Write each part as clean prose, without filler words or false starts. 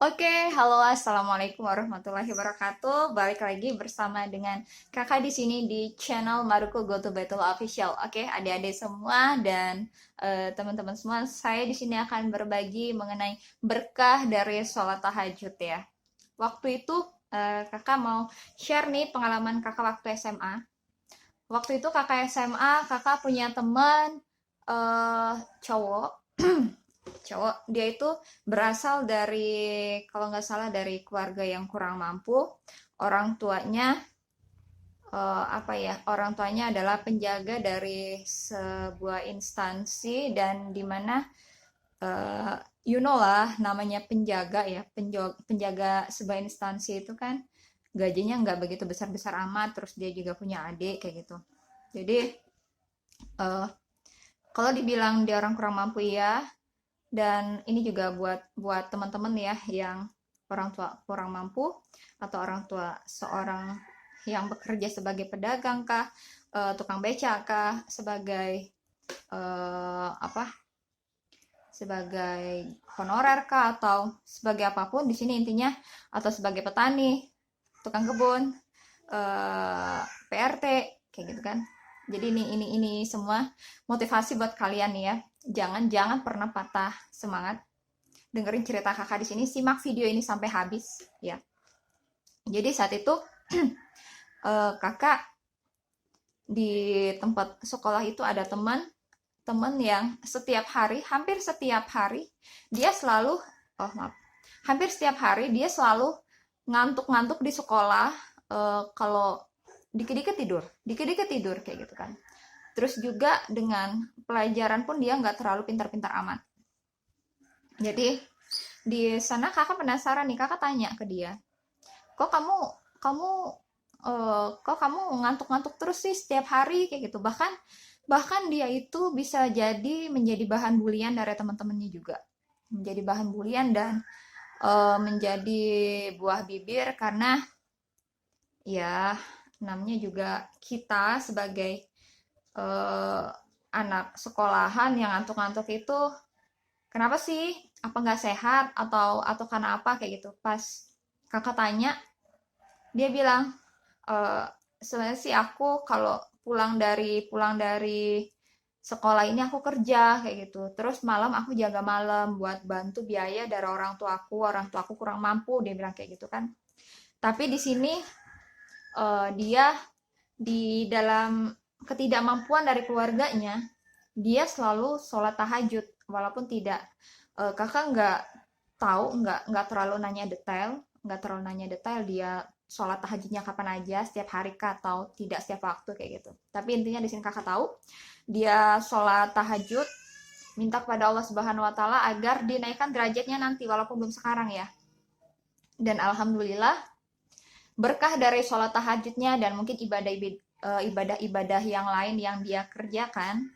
Oke, halo, assalamualaikum warahmatullahi wabarakatuh. Balik lagi bersama dengan kakak di sini di channel Maruko Go to Battle Official. Oke, adik-adik semua dan teman-teman semua, saya di sini akan berbagi mengenai berkah dari sholat tahajud ya. Waktu itu kakak mau share nih pengalaman kakak waktu SMA. Waktu itu kakak SMA, kakak punya teman cowok cowok dia itu berasal dari, kalau nggak salah, dari keluarga yang kurang mampu. Orang tuanya orang tuanya adalah penjaga dari sebuah instansi, dan dimana eh, you know lah namanya penjaga ya, penjaga sebuah instansi itu kan gajinya nggak begitu besar-besar amat, terus dia juga punya adik kayak gitu. Jadi eh, kalau dibilang dia orang kurang mampu ya. Dan ini juga buat buat teman-teman ya yang orang tua kurang mampu, atau orang tua seorang yang bekerja sebagai pedagang kah, tukang beca kah, sebagai apa? Sebagai honorer kah, atau sebagai apapun di sini intinya, atau sebagai petani, tukang kebun, PRT kayak gitu kan. Jadi ini semua motivasi buat kalian nih ya. Jangan pernah patah semangat. Dengerin cerita kakak di sini, simak video ini sampai habis ya. Jadi saat itu kakak di tempat sekolah itu ada teman yang setiap hari, hampir setiap hari dia selalu, oh maaf, hampir setiap hari dia selalu ngantuk-ngantuk di sekolah. Kalau dikit-dikit tidur kayak gitu kan. Terus juga dengan pelajaran pun dia nggak terlalu pintar-pintar amat. Jadi di sana kakak penasaran nih, kakak tanya ke dia, kok kamu kamu kok kamu ngantuk-ngantuk terus sih setiap hari kayak gitu. Bahkan bahkan dia itu bisa jadi menjadi bahan bulian dari teman-temannya juga, menjadi bahan bulian dan menjadi buah bibir, karena ya namanya juga kita sebagai eh, anak sekolahan yang ngantuk-ngantuk itu, kenapa sih, apa nggak sehat, atau karena apa kayak gitu. Pas kakak tanya, dia bilang, "Eh, sebenarnya sih aku kalau pulang dari sekolah ini aku kerja kayak gitu. Terus malam aku jaga malam buat bantu biaya dari orang tuaku kurang mampu," dia bilang kayak gitu kan. Tapi di sini dia di dalam ketidakmampuan dari keluarganya, dia selalu sholat tahajud walaupun tidak, kakak nggak terlalu nanya detail, dia sholat tahajudnya kapan aja, setiap hari kah atau tidak setiap waktu kayak gitu. Tapi intinya di sini kakak tahu dia sholat tahajud, minta kepada Allah Subhanahu Wa Taala agar dinaikkan derajatnya nanti walaupun belum sekarang ya. Dan alhamdulillah berkah dari sholat tahajudnya dan mungkin ibadah-ibadah yang lain yang dia kerjakan,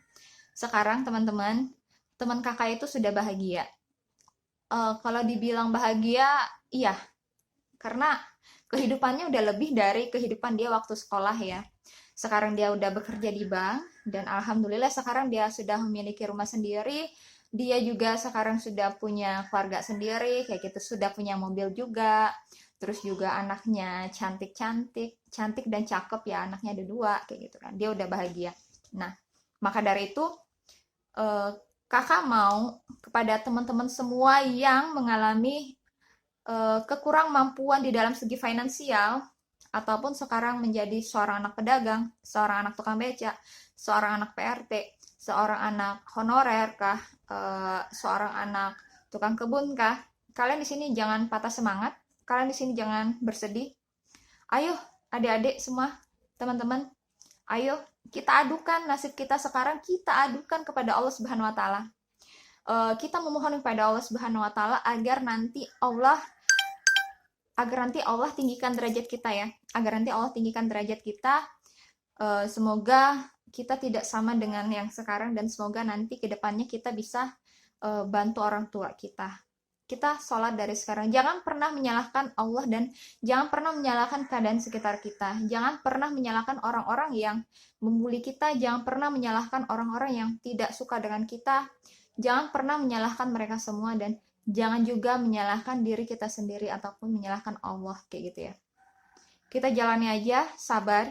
sekarang teman-teman, teman kakak itu sudah bahagia. Kalau dibilang bahagia, iya, karena kehidupannya udah lebih dari kehidupan dia waktu sekolah ya. Sekarang dia udah bekerja di bank, dan alhamdulillah sekarang dia sudah memiliki rumah sendiri. Dia juga sekarang sudah punya keluarga sendiri kayak gitu, sudah punya mobil juga. Terus juga anaknya cantik-cantik, cantik dan cakep ya, anaknya ada dua kayak gitu kan. Dia udah bahagia. Nah, maka dari itu eh, kakak mau kepada teman-teman semua yang mengalami kekurang mampuan di dalam segi finansial, ataupun sekarang menjadi seorang anak pedagang, seorang anak tukang beca, seorang anak PRT, seorang anak honorer kah, seorang anak tukang kebun kah, kalian di sini jangan patah semangat, kalian di sini jangan bersedih. Ayo adik-adik semua, teman-teman, ayo kita adukan nasib kita sekarang, kita adukan kepada Allah Subhanahu Wa Taala. Kita memohon kepada Allah Subhanahu Wa Taala agar nanti Allah tinggikan derajat kita ya, agar nanti Allah tinggikan derajat kita. Semoga kita tidak sama dengan yang sekarang, dan semoga nanti kedepannya kita bisa bantu orang tua kita. Kita sholat dari sekarang, jangan pernah menyalahkan Allah, dan jangan pernah menyalahkan keadaan sekitar kita, jangan pernah menyalahkan orang-orang yang membuli kita, jangan pernah menyalahkan orang-orang yang tidak suka dengan kita, jangan pernah menyalahkan mereka semua, dan Jangan juga menyalahkan diri kita sendiri ataupun menyalahkan Allah kayak gitu ya. Kita jalani aja, sabar.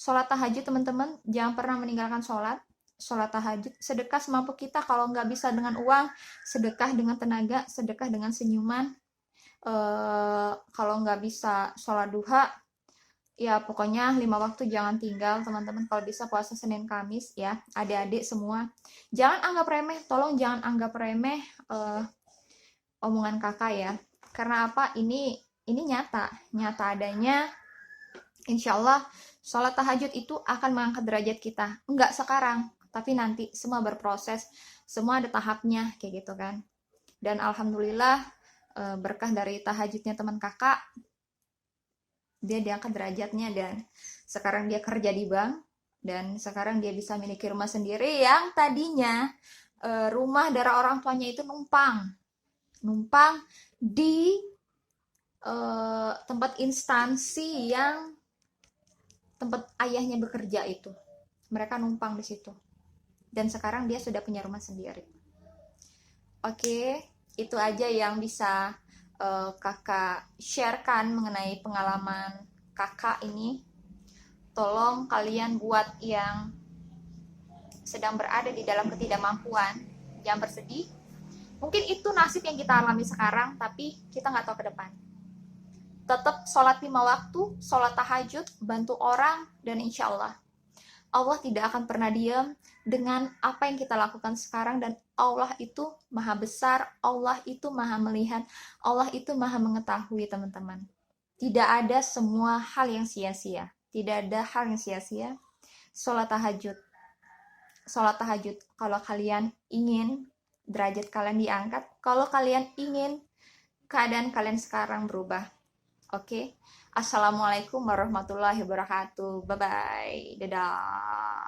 Sholat tahajud teman-teman, jangan pernah meninggalkan sholat. Sholat tahajud, sedekah semampu kita. Kalau nggak bisa dengan uang, sedekah dengan tenaga, sedekah dengan senyuman. Kalau nggak bisa sholat duha, ya pokoknya 5 waktu jangan tinggal teman-teman. Kalau bisa puasa Senin Kamis ya, adik-adik semua. Jangan anggap remeh, tolong jangan anggap remeh omongan kakak ya. Karena apa? Ini nyata adanya. Insya Allah sholat tahajud itu akan mengangkat derajat kita. Enggak sekarang, tapi nanti semua berproses, semua ada tahapnya kayak gitu kan. Dan alhamdulillah berkah dari tahajudnya teman kakak, dia diangkat derajatnya dan sekarang dia kerja di bank dan sekarang dia bisa memiliki rumah sendiri yang tadinya rumah dari orang tuanya itu numpang di tempat instansi yang tempat ayahnya bekerja itu. Mereka numpang di situ. Dan sekarang dia sudah punya rumah sendiri. Oke, itu aja yang bisa kakak sharekan mengenai pengalaman kakak ini. Tolong kalian buat yang sedang berada di dalam ketidakmampuan, jangan bersedih. Mungkin itu nasib yang kita alami sekarang, tapi kita nggak tahu ke depan. Tetap sholat 5 waktu, sholat tahajud, bantu orang, dan insya Allah tidak akan pernah diam dengan apa yang kita lakukan sekarang, dan Allah itu maha besar, Allah itu maha melihat, Allah itu maha mengetahui teman-teman. Tidak ada semua hal yang sia-sia, tidak ada hal yang sia-sia. Sholat tahajud, kalau kalian ingin derajat kalian diangkat, kalau kalian ingin keadaan kalian sekarang berubah. Oke. Assalamualaikum warahmatullahi wabarakatuh. Bye bye. Dadah.